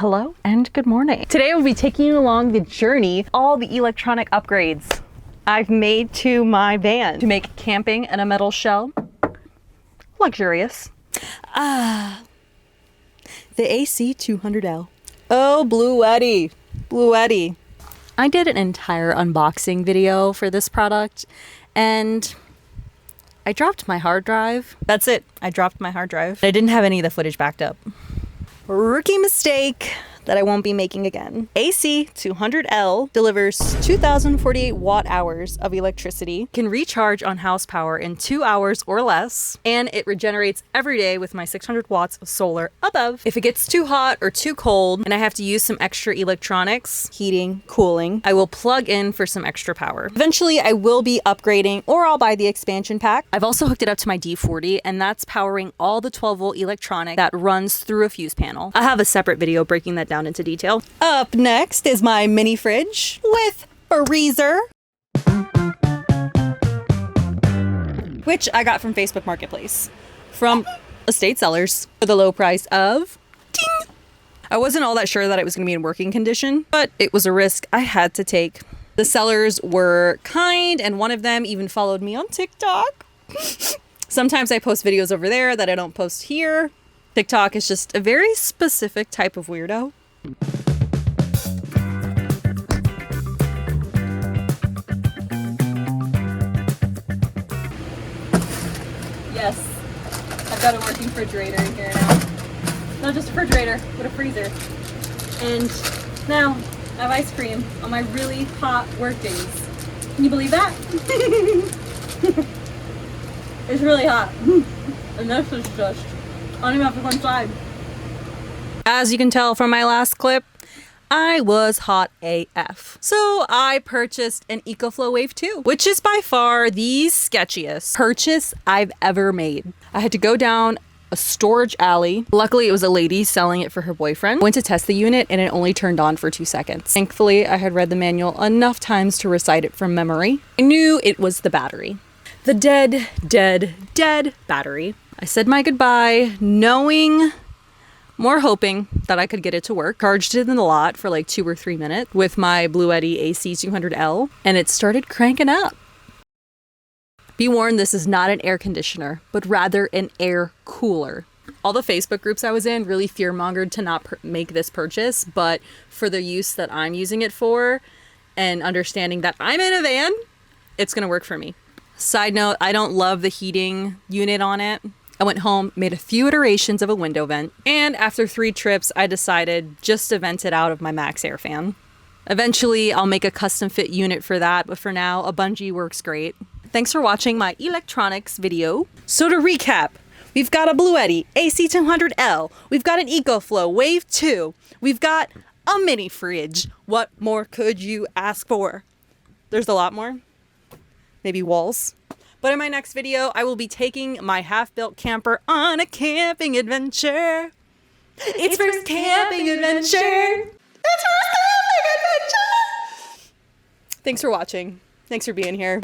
Hello and good morning. Today we'll be taking you along the journey, all the electronic upgrades I've made to my van to make camping in a metal shell luxurious. The AC200L. Oh, Bluetti. I did an entire unboxing video for this product and I dropped my hard drive. That's it. I dropped my hard drive. I didn't have any of the footage backed up. Rookie mistake that I won't be making again. AC200L delivers 2,048 watt hours of electricity, can recharge on house power in 2 hours or less, and it regenerates every day with my 600 watts of solar above. If it gets too hot or too cold and I have to use some extra electronics, heating, cooling, I will plug in for some extra power. Eventually I will be upgrading, or I'll buy the expansion pack. I've also hooked it up to my D40 and that's powering all the 12 volt electronic that runs through a fuse panel. I have a separate video breaking that down into detail. Up next is my mini fridge with freezer, which I got from Facebook Marketplace from estate sellers for the low price of ding. I wasn't all that sure that it was going to be in working condition, but it was a risk I had to take. The sellers were kind and one of them even followed me on TikTok. Sometimes I post videos over there that I don't post here. TikTok is just a very specific type of weirdo. Yes, I've got a working refrigerator in here now. Not just a refrigerator, but a freezer. And now I have ice cream on my really hot work days. Can you believe that? It's really hot. And this is just, I don't even have to go inside. As you can tell from my last clip, I was hot AF. So I purchased an EcoFlow Wave 2, which is by far the sketchiest purchase I've ever made. I had to go down a storage alley. Luckily, it was a lady selling it for her boyfriend. Went to test the unit and it only turned on for 2 seconds. Thankfully, I had read the manual enough times to recite it from memory. I knew it was the battery. The dead battery. I said my goodbye, hoping that I could get it to work. Charged it in the lot for like 2 or 3 minutes with my Bluetti AC200L and it started cranking up. Be warned, this is not an air conditioner, but rather an air cooler. All the Facebook groups I was in really fear-mongered to not make this purchase, but for the use that I'm using it for and understanding that I'm in a van, it's gonna work for me. Side note, I don't love the heating unit on it. I went home, made a few iterations of a window vent, and after 3 trips, I decided just to vent it out of my Max Air fan. Eventually, I'll make a custom fit unit for that, but for now, a bungee works great. Thanks for watching my electronics video. So to recap, we've got a Bluetti AC200L, we've got an EcoFlow Wave 2, we've got a mini fridge. What more could you ask for? There's a lot more. Maybe walls. But in my next video, I will be taking my half-built camper on a camping adventure. It's first camping adventure. It's first camping adventure. Thanks for watching. Thanks for being here.